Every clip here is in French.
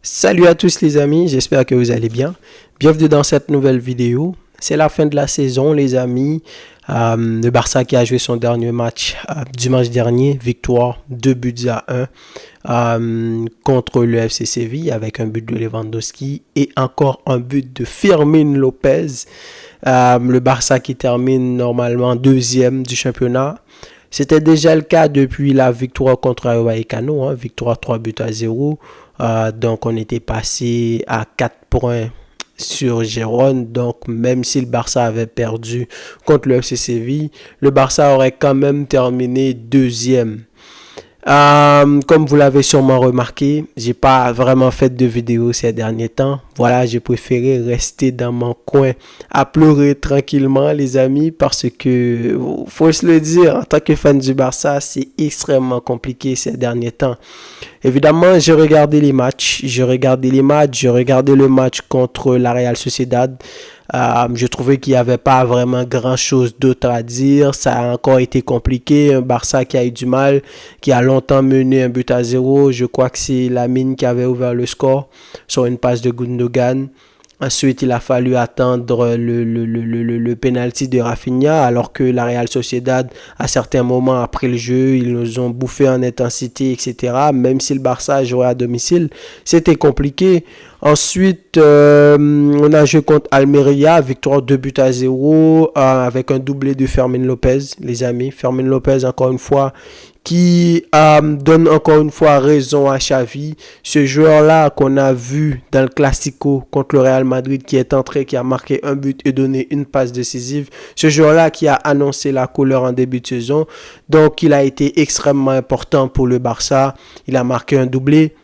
Salut à tous les amis, j'espère que vous allez bien. Bienvenue dans cette nouvelle vidéo. C'est la fin de la saison les amis. Le Barça qui a joué son dernier match dimanche dernier, victoire 2 buts à 1 contre le FC Séville avec un but de Lewandowski et encore un but de Fermín López. Le Barça qui termine normalement deuxième du championnat. C'était déjà le cas depuis la victoire contre Rayo Vallecano, victoire 3 buts à 0. Donc on était passé à 4 points sur Gérone. Donc même si le Barça avait perdu contre le FC Séville, le Barça aurait quand même terminé deuxième. Comme vous l'avez sûrement remarqué, j'ai pas vraiment fait de vidéo ces derniers temps. Voilà, j'ai préféré rester dans mon coin à pleurer tranquillement les amis parce que, faut se le dire, en tant que fan du Barça, c'est extrêmement compliqué ces derniers temps. Évidemment, j'ai regardé les matchs, j'ai regardé le match contre la Real Sociedad. Je trouvais qu'il n'y avait pas vraiment grand chose d'autre à dire. Ça a encore été compliqué. Un Barça qui a eu du mal, qui a longtemps mené un but à 0. Je crois que c'est Lamine qui avait ouvert le score sur une passe de Gundogan. Ensuite, il a fallu attendre le penalty de Rafinha, alors que la Real Sociedad, à certains moments après le jeu, ils nous ont bouffé en intensité, etc. Même si le Barça jouait à domicile, c'était compliqué. Ensuite, on a joué contre Almeria, victoire 2 buts à 0, avec un doublé de Fermín López, les amis. Fermín López, encore une fois, qui donne encore une fois raison à Xavi. Ce joueur-là qu'on a vu dans le Classico contre le Real Madrid qui est entré, qui a marqué un but et donné une passe décisive. Ce joueur-là qui a annoncé la couleur en début de saison. Donc, il a été extrêmement important pour le Barça. Il a marqué un doublé.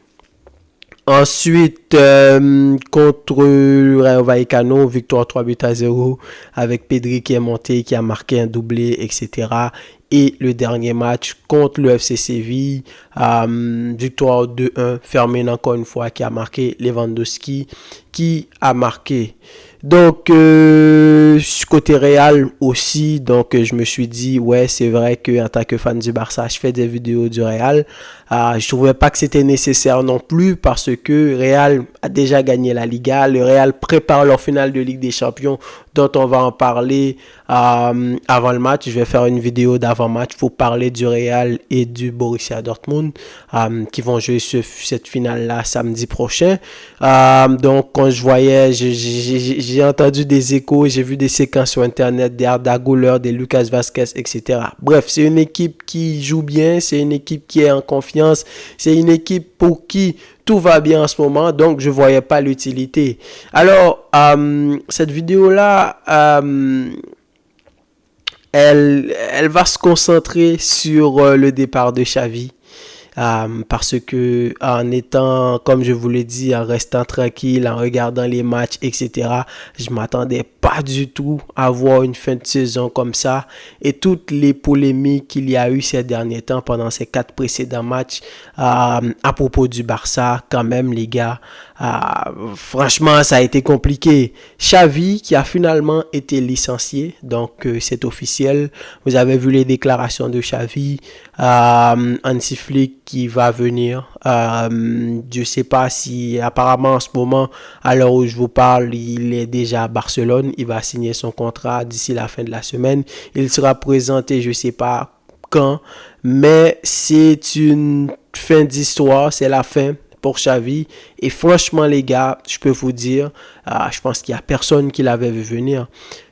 Ensuite, contre Rayo Vallecano, victoire 3 buts à 0 avec Pedri qui est monté, qui a marqué un doublé, etc. Et le dernier match contre le FC Séville, victoire 2-1, Fermín encore une fois qui a marqué, Lewandowski qui a marqué. Donc, côté Real aussi, donc je me suis dit, ouais, c'est vrai que en tant que fan du Barça, je fais des vidéos du Real. Je trouvais pas que c'était nécessaire non plus parce que Real a déjà gagné la Liga. Le Real prépare leur finale de Ligue des Champions dont on va en parler avant le match. Je vais faire une vidéo d'avant-match pour parler du Real et du Borussia Dortmund qui vont jouer cette finale-là samedi prochain. Donc, quand je voyais, j'ai entendu des échos, j'ai vu des séquences sur Internet, des Arda Güler, des Lucas Vázquez, etc. Bref, c'est une équipe qui joue bien, c'est une équipe qui est en confiance, c'est une équipe pour qui tout va bien en ce moment, donc je ne voyais pas l'utilité. Alors, cette vidéo-là, elle va se concentrer sur le départ de Xavi. Parce que en étant, comme je vous l'ai dit, en restant tranquille, en regardant les matchs, etc., je m'attendais pas du tout à voir une fin de saison comme ça. Et toutes les polémiques qu'il y a eu ces derniers temps pendant ces 4 précédents matchs à propos du Barça, quand même les gars, franchement ça a été compliqué. Xavi qui a finalement été licencié, donc c'est officiel. Vous avez vu les déclarations de Xavi, Hansi Flick qui va venir. Je sais pas si apparemment en ce moment, à l'heure où je vous parle, il est déjà à Barcelone. Il va signer son contrat d'ici la fin de la semaine. Il sera présenté, je sais pas quand, mais c'est une fin d'histoire, c'est la fin pour Xavi. Et franchement les gars, je peux vous dire, je pense qu'il y a personne qui l'avait vu venir.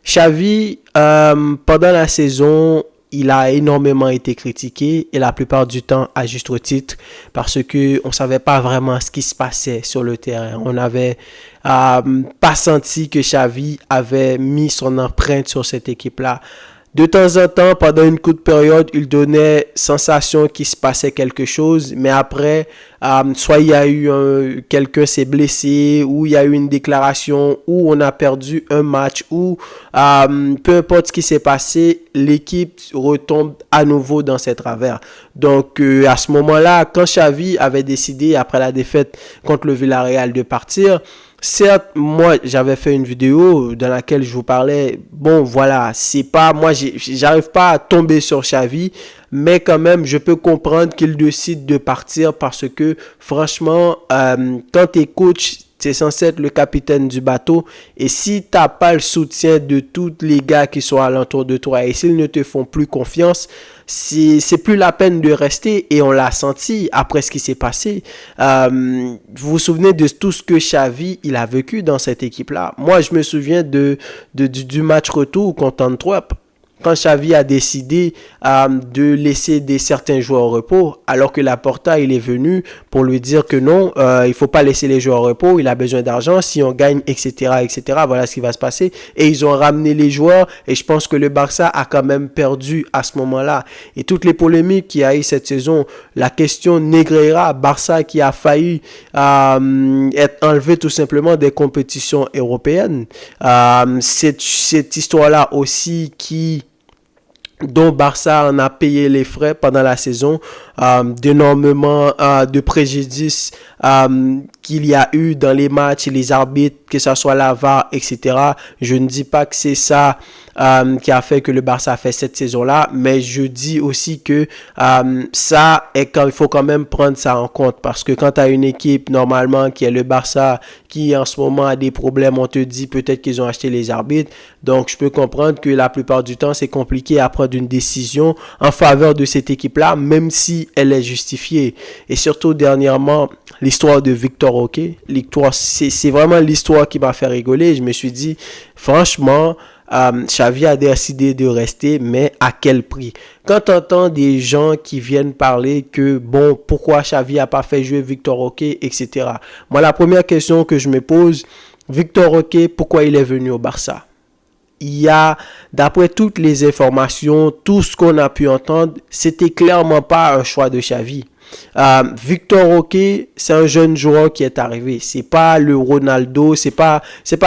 Xavi, pendant la saison, il a énormément été critiqué et la plupart du temps à juste titre parce que on savait pas vraiment ce qui se passait sur le terrain. On n'avait pas senti que Xavi avait mis son empreinte sur cette équipe-là. De temps en temps, pendant une courte période, il donnait sensation qu'il se passait quelque chose, mais après, soit il y a eu quelqu'un s'est blessé, ou il y a eu une déclaration, ou on a perdu un match, ou peu importe ce qui s'est passé, l'équipe retombe à nouveau dans ses travers. Donc, à ce moment-là, quand Xavi avait décidé, après la défaite contre le Villarreal, de partir, certes, moi, j'avais fait une vidéo dans laquelle je vous parlais, bon, voilà, c'est pas, moi, j'arrive pas à tomber sur Xavi, mais quand même, je peux comprendre qu'il décide de partir parce que, franchement, quand tu es coach, c'est censé être le capitaine du bateau. Et si tu n'as pas le soutien de tous les gars qui sont alentour de toi et s'ils ne te font plus confiance, c'est plus la peine de rester. Et on l'a senti après ce qui s'est passé. Vous vous souvenez de tout ce que Xavi il a vécu dans cette équipe-là. Moi, je me souviens du match retour contre Antwerp. Quand Xavi a décidé de laisser certains joueurs au repos, alors que Laporta il est venu pour lui dire que non, il faut pas laisser les joueurs au repos, il a besoin d'argent, si on gagne, etc., etc., voilà ce qui va se passer. Et ils ont ramené les joueurs, et je pense que le Barça a quand même perdu à ce moment-là. Et toutes les polémiques qu'il y a eu cette saison, la question Negreira, Barça qui a failli être enlevé tout simplement des compétitions européennes, cette histoire-là aussi dont Barça en a payé les frais pendant la saison, d'énormément de préjudices qu'il y a eu dans les matchs, les arbitres, que ce soit la VAR, etc. Je ne dis pas que c'est ça qui a fait que le Barça a fait cette saison-là, mais je dis aussi que il faut quand même prendre ça en compte, parce que quand tu as une équipe normalement qui est le Barça, qui en ce moment a des problèmes, on te dit peut-être qu'ils ont acheté les arbitres, donc je peux comprendre que la plupart du temps c'est compliqué à prendre une décision en faveur de cette équipe-là, même si elle est justifiée. Et surtout dernièrement, l'histoire de Victor Roque, c'est vraiment l'histoire qui m'a fait rigoler. Je me suis dit, franchement, Xavi a décidé de rester, mais à quel prix? Quand tu entends des gens qui viennent parler que, bon, pourquoi Xavi n'a pas fait jouer Victor Roque, etc. Moi, la première question que je me pose, Victor Roque, pourquoi il est venu au Barça? Il y a, d'après toutes les informations, tout ce qu'on a pu entendre, c'était clairement pas un choix de Xavi. Victor Roque, c'est un jeune joueur qui est arrivé. C'est pas le Ronaldo, c'est pas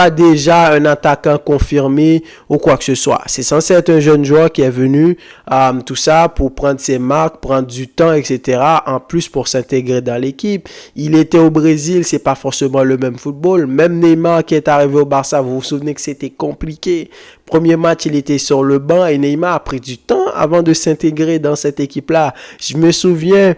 déjà un attaquant confirmé ou quoi que ce soit. C'est censé être un jeune joueur qui est venu, tout ça pour prendre ses marques, prendre du temps, etc. En plus pour s'intégrer dans l'équipe. Il était au Brésil, c'est pas forcément le même football. Même Neymar qui est arrivé au Barça, vous vous souvenez que c'était compliqué. Premier match, il était sur le banc et Neymar a pris du temps avant de s'intégrer dans cette équipe-là. Je me souviens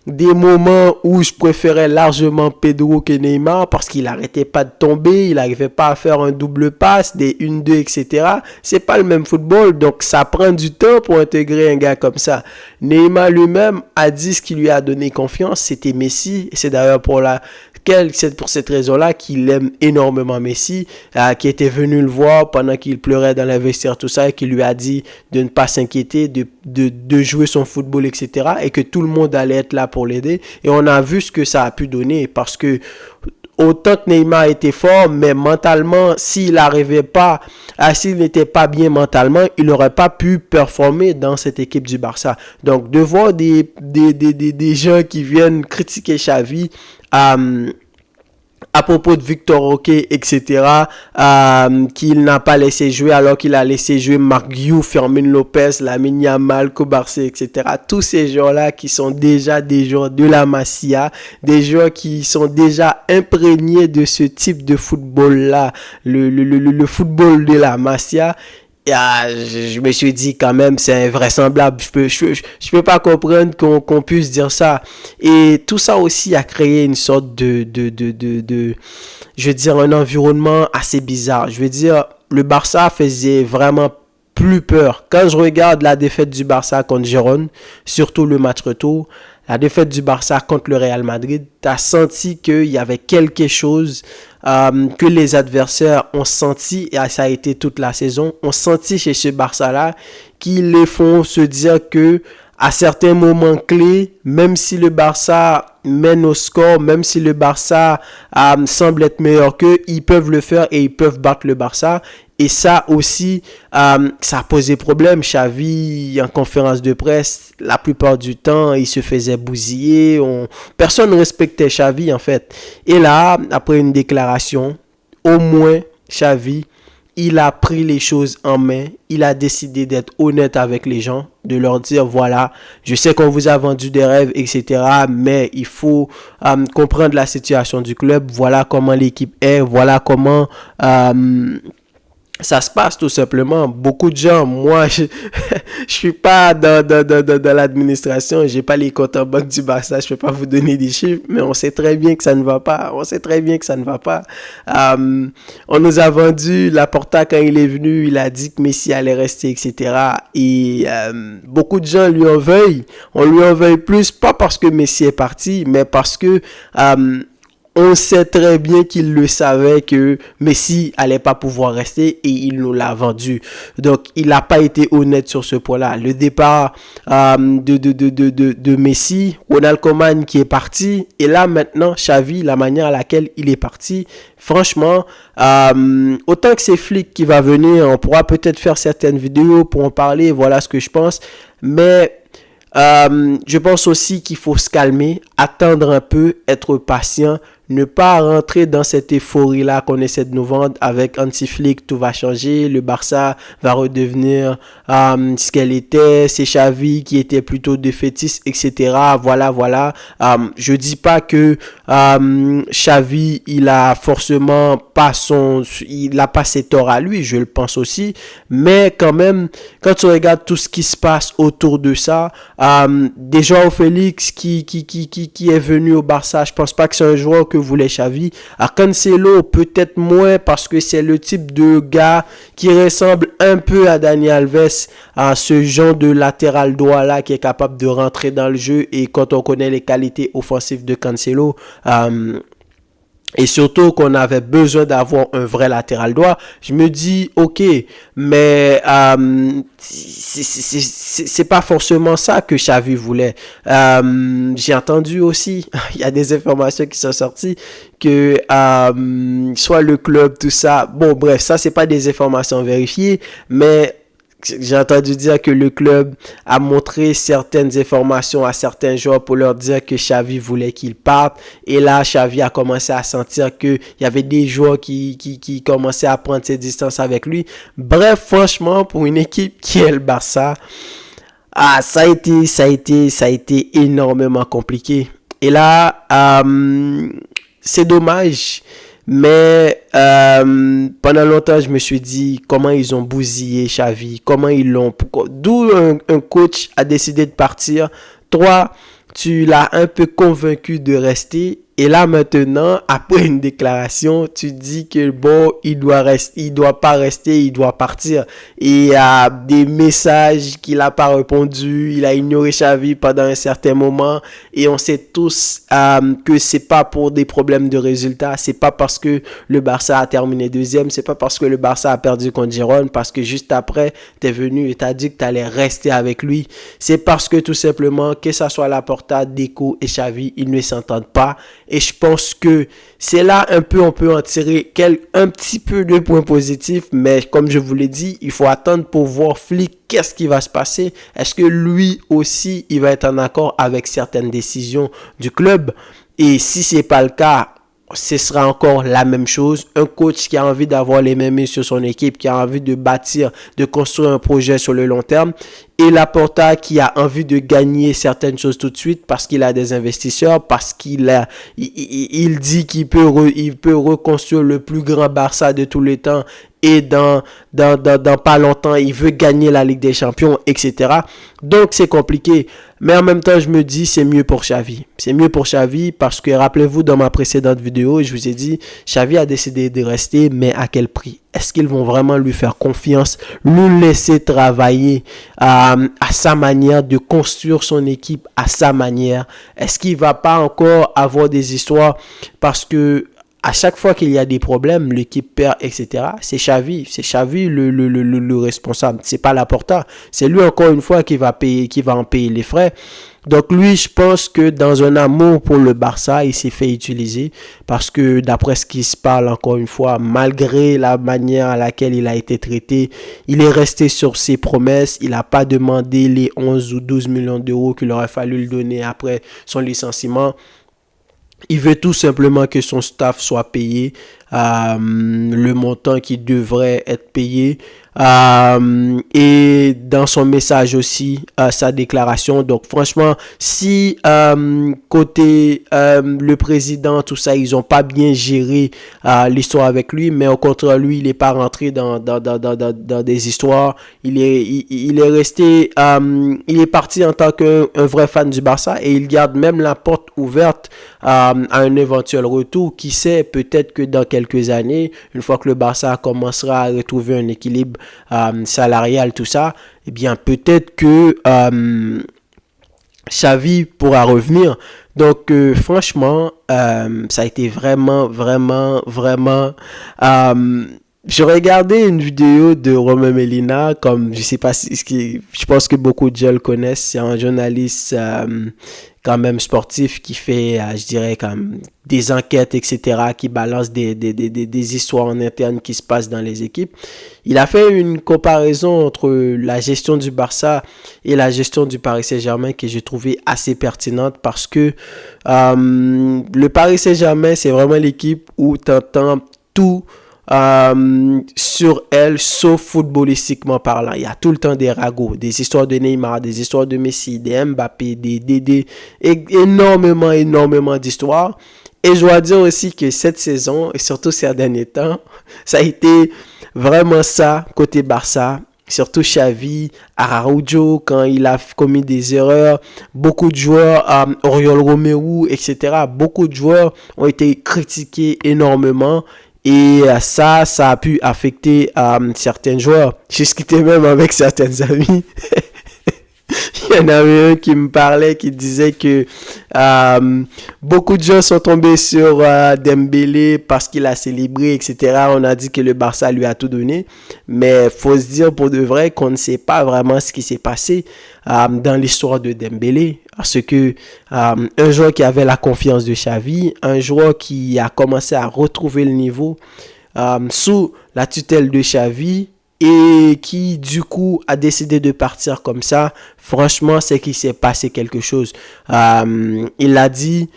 des moments où je préférais largement Pedro que Neymar parce qu'il n'arrêtait pas de tomber, il n'arrivait pas à faire un double passe, des 1-2, etc. C'est pas le même football, donc ça prend du temps pour intégrer un gars comme ça. Neymar lui-même a dit ce qui lui a donné confiance, c'était Messi, et c'est d'ailleurs c'est pour cette raison-là qu'il aime énormément Messi, qui était venu le voir pendant qu'il pleurait dans les vestiaires, tout ça, et qui lui a dit de ne pas s'inquiéter, de jouer son football, etc. et que tout le monde allait être là pour l'aider. Et on a vu ce que ça a pu donner, parce que autant que Neymar était fort, mais mentalement, s'il n'était pas bien mentalement, il n'aurait pas pu performer dans cette équipe du Barça. Donc, de voir des gens qui viennent critiquer Xavi, à propos de Victor Roque, etc., qu'il n'a pas laissé jouer alors qu'il a laissé jouer Marc Guiu, Fermin Lopez, Lamine Yamal, Kobarcé, etc. Tous ces joueurs-là qui sont déjà des joueurs de la Masia, des joueurs qui sont déjà imprégnés de ce type de football-là, le football de la Masia. Je me suis dit quand même c'est invraisemblable, je peux pas comprendre qu'on puisse dire ça. Et tout ça aussi a créé une sorte de je veux dire un environnement assez bizarre. Je veux dire, le Barça faisait vraiment plus peur. Quand je regarde la défaite du Barça contre Gérone, surtout le match retour, la défaite du Barça contre le Real Madrid, tu as senti qu'il y avait quelque chose que les adversaires ont senti, et ça a été toute la saison, ont senti chez ce Barça-là, qui les font se dire que à certains moments clés, même si le Barça mène au score, même si le Barça semble être meilleur qu'eux, ils peuvent le faire et ils peuvent battre le Barça. Et ça aussi, ça a posé problème. Xavi, en conférence de presse, la plupart du temps, il se faisait bousiller. Personne ne respectait Xavi, en fait. Et là, après une déclaration, au moins, Xavi, il a pris les choses en main. Il a décidé d'être honnête avec les gens, de leur dire, voilà, je sais qu'on vous a vendu des rêves, etc. Mais il faut comprendre la situation du club. Voilà comment l'équipe est. Voilà comment ça se passe tout simplement. Beaucoup de gens, moi, je suis pas dans l'administration, j'ai pas les comptes en banque du Barça, je peux pas vous donner des chiffres, mais on sait très bien que ça ne va pas. On sait très bien que ça ne va pas. On nous a vendu Laporta quand il est venu, il a dit que Messi allait rester, etc. Et beaucoup de gens lui en veuillent. On lui en veuille plus, pas parce que Messi est parti, mais parce que on sait très bien qu'il le savait que Messi allait pas pouvoir rester et il nous l'a vendu. Donc, il n'a pas été honnête sur ce point-là. Le départ de Messi, Ronald Koeman qui est parti, et là maintenant, Xavi, la manière à laquelle il est parti, franchement, autant que c'est Flick qui va venir, on pourra peut-être faire certaines vidéos pour en parler, voilà ce que je pense, mais je pense aussi qu'il faut se calmer, attendre un peu, être patient, ne pas rentrer dans cette euphorie-là qu'on essaie de nous vendre avec Hansi Flick, tout va changer, le Barça va redevenir ce qu'elle était, c'est Xavi qui était plutôt défaitiste, etc. Voilà. Je dis pas que Xavi, il a forcément pas il a pas ses torts à lui, je le pense aussi, mais quand même, quand tu regardes tout ce qui se passe autour de ça, déjà Félix qui est venu au Barça, je pense pas que c'est un joueur que voulait Xavi. À Cancelo, peut-être moins parce que c'est le type de gars qui ressemble un peu à Dani Alves, à ce genre de latéral droit là qui est capable de rentrer dans le jeu, et quand on connaît les qualités offensives de Cancelo, et surtout qu'on avait besoin d'avoir un vrai latéral droit, je me dis ok, mais c'est pas forcément ça que Xavi voulait. J'ai entendu aussi, il y a des informations qui sont sorties que soit le club, tout ça, bon bref, ça c'est pas des informations vérifiées, mais j'ai entendu dire que le club a montré certaines informations à certains joueurs pour leur dire que Xavi voulait qu'ils partent. Et là, Xavi a commencé à sentir qu'il y avait des joueurs qui commençaient à prendre ses distances avec lui. Bref, franchement, pour une équipe qui est le Barça, ça a été énormément compliqué. Et là, c'est dommage. Mais pendant longtemps, je me suis dit comment ils ont bousillé Xavi, comment ils l'ont... D'où un coach a décidé de partir. Toi, tu l'as un peu convaincu de rester. Et là maintenant, après une déclaration, tu dis que bon, il doit pas rester, il doit partir. Et il y a des messages qu'il n'a pas répondu, il a ignoré Xavi pendant un certain moment. Et on sait tous que c'est pas pour des problèmes de résultats, c'est pas parce que le Barça a terminé deuxième, c'est pas parce que le Barça a perdu contre Girone, parce que juste après, t'es venu et t'as dit que t'allais rester avec lui. C'est parce que tout simplement, que ça soit Laporta, Deco et Xavi, ils ne s'entendent pas. Et je pense que c'est là un peu, on peut en tirer un petit peu de points positifs. Mais comme je vous l'ai dit, il faut attendre pour voir Flick, qu'est-ce qui va se passer. Est-ce que lui aussi, il va être en accord avec certaines décisions du club? Et si ce n'est pas le cas, ce sera encore la même chose. Un coach qui a envie d'avoir les mêmes mains sur son équipe, qui a envie de bâtir, de construire un projet sur le long terme. Et Laporta qui a envie de gagner certaines choses tout de suite parce qu'il a des investisseurs, parce qu'il dit qu'il peut reconstruire le plus grand Barça de tous les temps. Et dans pas longtemps, il veut gagner la Ligue des Champions, etc. Donc, c'est compliqué. Mais en même temps, je me dis, c'est mieux pour Xavi. C'est mieux pour Xavi parce que, rappelez-vous, dans ma précédente vidéo, je vous ai dit, Xavi a décidé de rester, mais à quel prix? Est-ce qu'ils vont vraiment lui faire confiance, lui laisser travailler à sa manière, de construire son équipe à sa manière? Est-ce qu'il va pas encore avoir des histoires parce que à chaque fois qu'il y a des problèmes, l'équipe perd, etc. C'est Xavi le responsable. C'est pas Laporta. C'est lui encore une fois qui va en payer les frais. Donc lui, je pense que dans un amour pour le Barça, il s'est fait utiliser parce que d'après ce qui se parle encore une fois, malgré la manière à laquelle il a été traité, il est resté sur ses promesses. Il n'a pas demandé les 11 ou 12 millions d'euros qu'il aurait fallu lui donner après son licenciement. Il veut tout simplement que son staff soit payé. le montant qui devrait être payé. Et dans son message aussi, sa déclaration. Donc franchement, si côté le président, tout ça, ils ont pas bien géré l'histoire avec lui, mais au contraire, lui, il est pas rentré dans des histoires. Il est resté, il est parti en tant qu'un vrai fan du Barça et il garde même la porte ouverte à un éventuel retour. Qui sait, peut-être que dans quelques années, une fois que le Barça commencera à retrouver un équilibre salarial, tout ça, eh bien peut-être que Xavi pourra revenir. Donc franchement, ça a été vraiment je regardais une vidéo de Romain Melina, comme je sais pas si je pense que beaucoup de gens le connaissent. C'est un journaliste quand même sportif qui fait, je dirais, comme des enquêtes, etc., qui balance des histoires en interne qui se passent dans les équipes. Il a fait une comparaison entre la gestion du Barça et la gestion du Paris Saint-Germain que j'ai trouvé assez pertinente parce que le Paris Saint-Germain, c'est vraiment l'équipe où tu entends tout sur elle, sauf footballistiquement parlant. Il y a tout le temps des ragots, des histoires de Neymar, des histoires de Messi, des Mbappé, énormément d'histoires. Et je dois dire aussi que cette saison, et surtout ces derniers temps, ça a été vraiment ça côté Barça. Surtout Xavi, Araujo, quand il a commis des erreurs. Beaucoup de joueurs, Oriol Romeu, etc. Beaucoup de joueurs ont été critiqués énormément. Et ça a pu affecter certains joueurs. J'ai discuté même avec certains amis. Il y en avait un qui me parlait, qui disait que beaucoup de gens sont tombés sur Dembélé parce qu'il a célébré, etc. On a dit que le Barça lui a tout donné. Mais il faut se dire pour de vrai qu'on ne sait pas vraiment ce qui s'est passé dans l'histoire de Dembélé. Parce que un joueur qui avait la confiance de Xavi, un joueur qui a commencé à retrouver le niveau sous la tutelle de Xavi, et qui du coup a décidé de partir comme ça, franchement c'est qu'il s'est passé quelque chose. Il a dit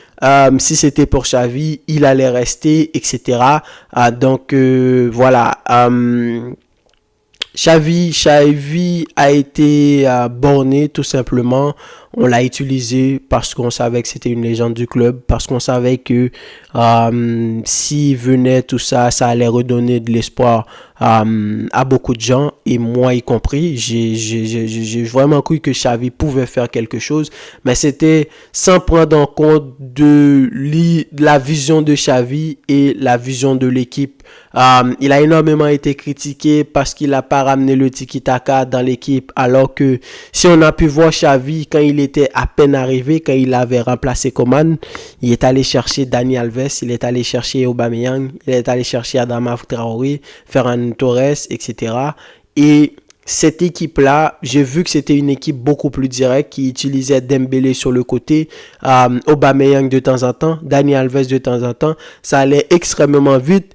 si c'était pour Xavi, il allait rester, etc. Donc voilà. Xavi a été borné tout simplement. On l'a utilisé parce qu'on savait que c'était une légende du club, parce qu'on savait que s'il venait tout ça, ça allait redonner de l'espoir à beaucoup de gens, et moi y compris. J'ai vraiment cru que Xavi pouvait faire quelque chose, mais c'était sans prendre en compte de la vision de Xavi et la vision de l'équipe. Il a énormément été critiqué parce qu'il n'a pas ramené le tiki-taka dans l'équipe, alors que si on a pu voir Xavi quand il était à peine arrivé, quand il avait remplacé Coman, il est allé chercher Dani Alves, il est allé chercher Aubameyang, il est allé chercher Adama Traoré, Ferran Torres, etc. Et cette équipe-là, j'ai vu que c'était une équipe beaucoup plus directe qui utilisait Dembélé sur le côté, Aubameyang de temps en temps, Dani Alves de temps en temps. Ça allait extrêmement vite.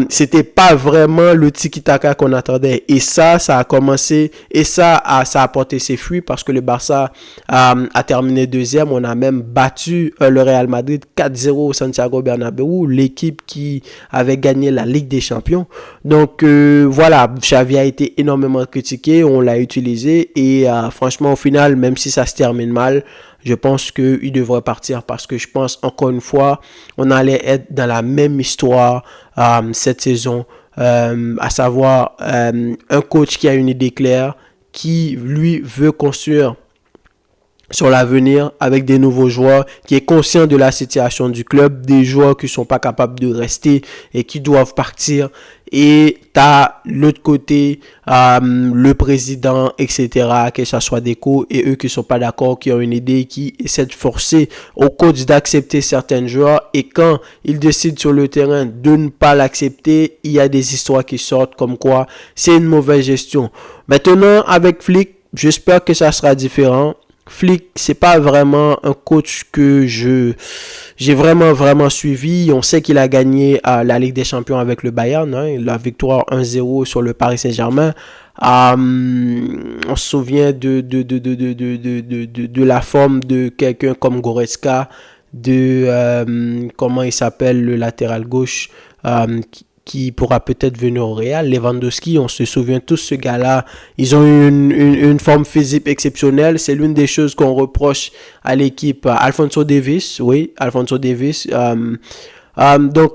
C'était pas vraiment le tiki-taka qu'on attendait, et ça a commencé, et ça a porté ses fruits parce que le Barça a terminé deuxième. On a même battu le Real Madrid 4-0 au Santiago Bernabéu, l'équipe qui avait gagné la Ligue des Champions. Donc voilà, Xavi a été énormément critiqué, on l'a utilisé, et franchement au final, même si ça se termine mal, je pense qu'il devrait partir parce que je pense encore une fois, on allait être dans la même histoire cette saison, à savoir un coach qui a une idée claire, qui lui veut construire sur l'avenir avec des nouveaux joueurs, qui est conscient de la situation du club, des joueurs qui sont pas capables de rester et qui doivent partir. Et t'as l'autre côté le président, etc., que ce soit Deco, et eux qui sont pas d'accord, qui ont une idée, qui essaient de forcer au coach d'accepter certains joueurs, et quand ils décident sur le terrain de ne pas l'accepter, il y a des histoires qui sortent comme quoi c'est une mauvaise gestion. Maintenant avec Flick, j'espère que ça sera différent. Flick, c'est pas vraiment un coach que j'ai vraiment suivi. On sait qu'il a gagné la Ligue des Champions avec le Bayern, la victoire 1-0 sur le Paris Saint-Germain. On se souvient de la forme de quelqu'un comme Goretzka, de comment il s'appelle, le latéral gauche, qui pourra peut-être venir au Real. Lewandowski, on se souvient tous, ce gars-là, ils ont eu une forme physique exceptionnelle. C'est l'une des choses qu'on reproche à l'équipe. Alphonso Davies, oui, Alphonso Davies. Donc,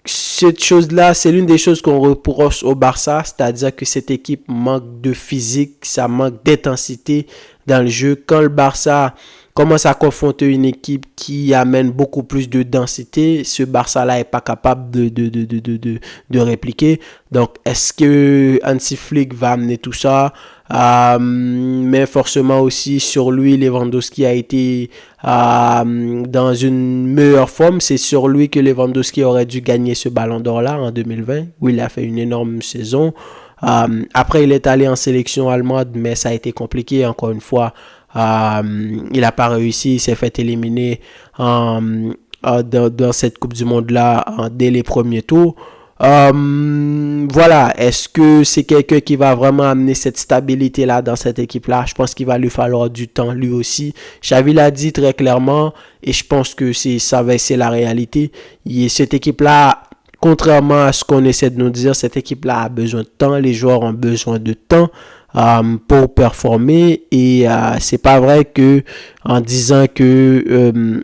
cette chose-là, c'est l'une des choses qu'on reproche au Barça, c'est-à-dire que cette équipe manque de physique, ça manque d'intensité dans le jeu. Quand le Barça commence à confronter une équipe qui amène beaucoup plus de densité, ce Barça-là n'est pas capable de répliquer. Donc, est-ce que Hansi Flick va amener tout ça? Mais forcément aussi sur lui, Lewandowski a été dans une meilleure forme. C'est sur lui que Lewandowski aurait dû gagner ce ballon d'or là en 2020, où il a fait une énorme saison. Après, il est allé en sélection allemande, mais ça a été compliqué encore une fois. Il n'a pas réussi, il s'est fait éliminer dans cette Coupe du Monde-là dès les premiers tours. Voilà, est-ce que c'est quelqu'un qui va vraiment amener cette stabilité-là dans cette équipe-là? Je pense qu'il va lui falloir du temps lui aussi. Xavi l'a dit très clairement et je pense que c'est la réalité. Cette équipe-là, contrairement à ce qu'on essaie de nous dire, cette équipe-là a besoin de temps, les joueurs ont besoin de temps pour performer et c'est pas vrai que en disant que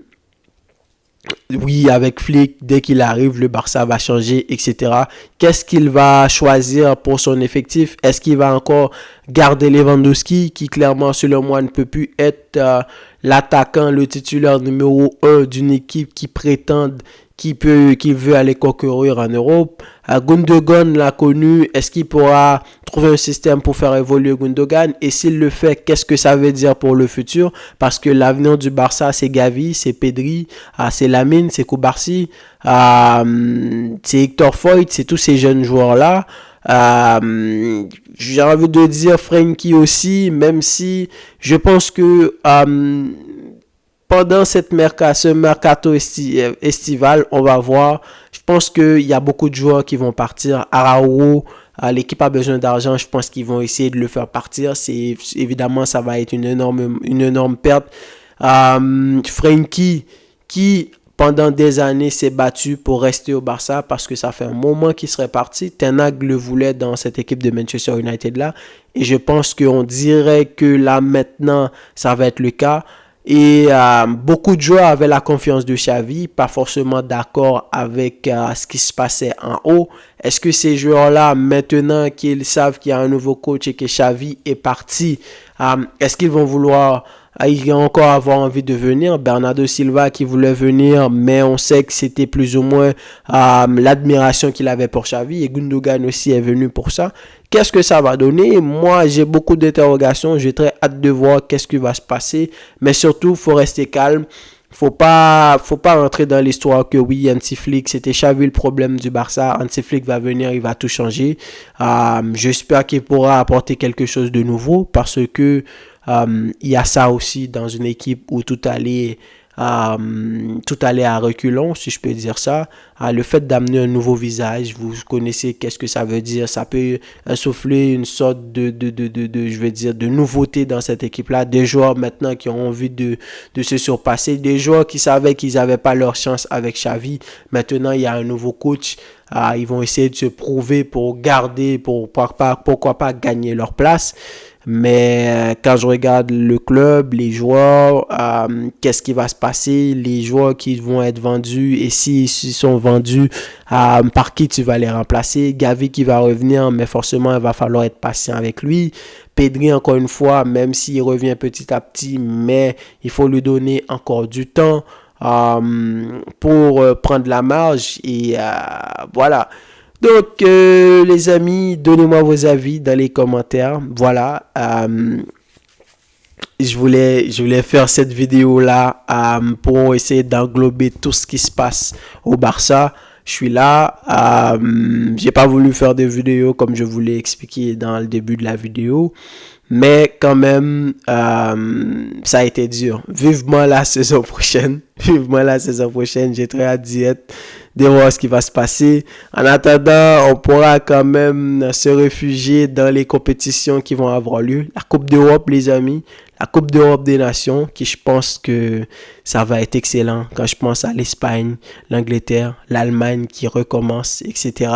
oui, avec Flick, dès qu'il arrive, le Barça va changer, etc. Qu'est-ce qu'il va choisir pour son effectif? Est-ce qu'il va encore garder Lewandowski, qui clairement, selon moi, ne peut plus être l'attaquant, le titulaire numéro 1 d'une équipe qui prétend, qui veut aller concourir en Europe? Gundogan l'a connu. Est-ce qu'il pourra trouver un système pour faire évoluer Gundogan? Et s'il le fait, qu'est-ce que ça veut dire pour le futur? Parce que l'avenir du Barça, c'est Gavi, c'est Pedri, c'est Lamine, c'est Koubarsi, c'est Hector Foyt, c'est tous ces jeunes joueurs-là. J'ai envie de dire Frenkie aussi, même si je pense que pendant ce mercato estival, on va voir. Je pense qu'il y a beaucoup de joueurs qui vont partir. Araujo, l'équipe a besoin d'argent. Je pense qu'ils vont essayer de le faire partir. Évidemment, ça va être une énorme perte. Frenkie, qui pendant des années s'est battu pour rester au Barça parce que ça fait un moment qu'il serait parti. Ten Hag le voulait dans cette équipe de Manchester United là. Et je pense qu'on dirait que là maintenant, ça va être le cas. Et beaucoup de joueurs avaient la confiance de Xavi, pas forcément d'accord avec ce qui se passait en haut. Est-ce que ces joueurs-là, maintenant qu'ils savent qu'il y a un nouveau coach et que Xavi est parti, est-ce qu'ils vont vouloir encore avoir envie de venir? Bernardo Silva qui voulait venir, mais on sait que c'était plus ou moins l'admiration qu'il avait pour Xavi, et Gundogan aussi est venu pour ça. Qu'est-ce que ça va donner? Moi, j'ai beaucoup d'interrogations. J'ai très hâte de voir qu'est-ce qui va se passer. Mais surtout, il faut rester calme. Faut pas rentrer dans l'histoire que oui, Hansi Flick, c'était Xavi le problème du Barça. Hansi Flick va venir, il va tout changer. J'espère qu'il pourra apporter quelque chose de nouveau parce que il y a ça aussi dans une équipe où tout allait à reculons, si je peux dire ça. Le fait d'amener un nouveau visage, vous connaissez qu'est-ce que ça veut dire. Ça peut insuffler une sorte je veux dire, de nouveauté dans cette équipe-là. Des joueurs maintenant qui ont envie de se surpasser. Des joueurs qui savaient qu'ils n'avaient pas leur chance avec Xavi. Maintenant, il y a un nouveau coach. Ils vont essayer de se prouver pour garder, pourquoi pas gagner leur place. Mais quand je regarde le club, les joueurs, qu'est-ce qui va se passer, les joueurs qui vont être vendus et s'ils sont vendus, par qui tu vas les remplacer? Gavi qui va revenir, mais forcément il va falloir être patient avec lui. Pedri encore une fois, même s'il revient petit à petit, mais il faut lui donner encore du temps pour prendre la marge et voilà. Donc, les amis, donnez-moi vos avis dans les commentaires. Voilà, je voulais faire cette vidéo-là pour essayer d'englober tout ce qui se passe au Barça. Je suis là. J'ai pas voulu faire des vidéos comme je vous l'ai expliqué dans le début de la vidéo. Mais quand même, ça a été dur. Vivement la saison prochaine. Vivement la saison prochaine. J'ai très hâte de voir ce qui va se passer. En attendant, on pourra quand même se réfugier dans les compétitions qui vont avoir lieu. La Coupe d'Europe, les amis. La Coupe d'Europe des Nations, qui je pense que ça va être excellent. Quand je pense à l'Espagne, l'Angleterre, l'Allemagne qui recommence, etc.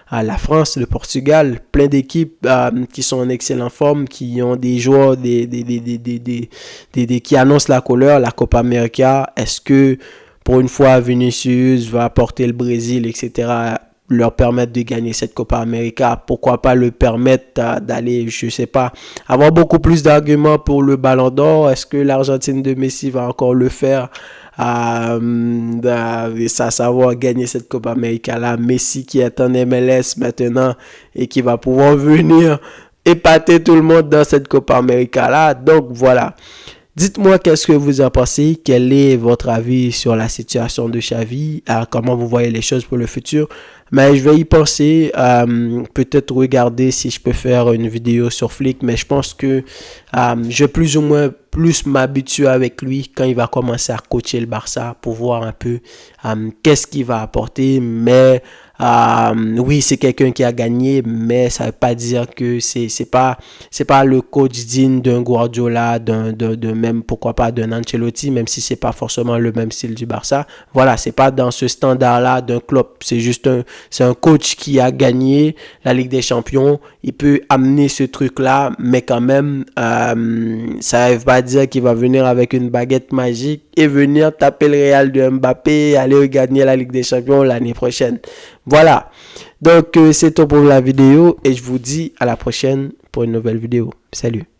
À la France, le Portugal, plein d'équipes qui sont en excellente forme, qui ont des joueurs qui annoncent la couleur, la Copa América. Est-ce que pour une fois Vinicius va apporter le Brésil, etc., leur permettre de gagner cette Copa América, pourquoi pas le permettre d'aller, je sais pas, avoir beaucoup plus d'arguments pour le Ballon d'Or. Est-ce que l'Argentine de Messi va encore le faire, savoir gagner cette Copa América là? Messi qui est en MLS maintenant et qui va pouvoir venir épater tout le monde dans cette Copa América là. Donc voilà. Dites-moi qu'est-ce que vous en pensez, quel est votre avis sur la situation de Xavi, comment vous voyez les choses pour le futur. Mais je vais y penser, peut-être regarder si je peux faire une vidéo sur Flick, mais je pense que je vais plus ou moins m'habituer avec lui quand il va commencer à coacher le Barça pour voir un peu qu'est-ce qu'il va apporter. Mais oui, c'est quelqu'un qui a gagné, mais ça ne veut pas dire que c'est pas le coach digne d'un Guardiola, de même, pourquoi pas, d'un Ancelotti, même si c'est pas forcément le même style du Barça. Voilà, c'est pas dans ce standard-là d'un club. C'est un coach qui a gagné la Ligue des Champions. Il peut amener ce truc-là, mais quand même, ça ne veut pas dire qu'il va venir avec une baguette magique et venir taper le Real de Mbappé et aller gagner la Ligue des Champions l'année prochaine. Voilà. Donc, c'est tout pour la vidéo et je vous dis à la prochaine pour une nouvelle vidéo. Salut.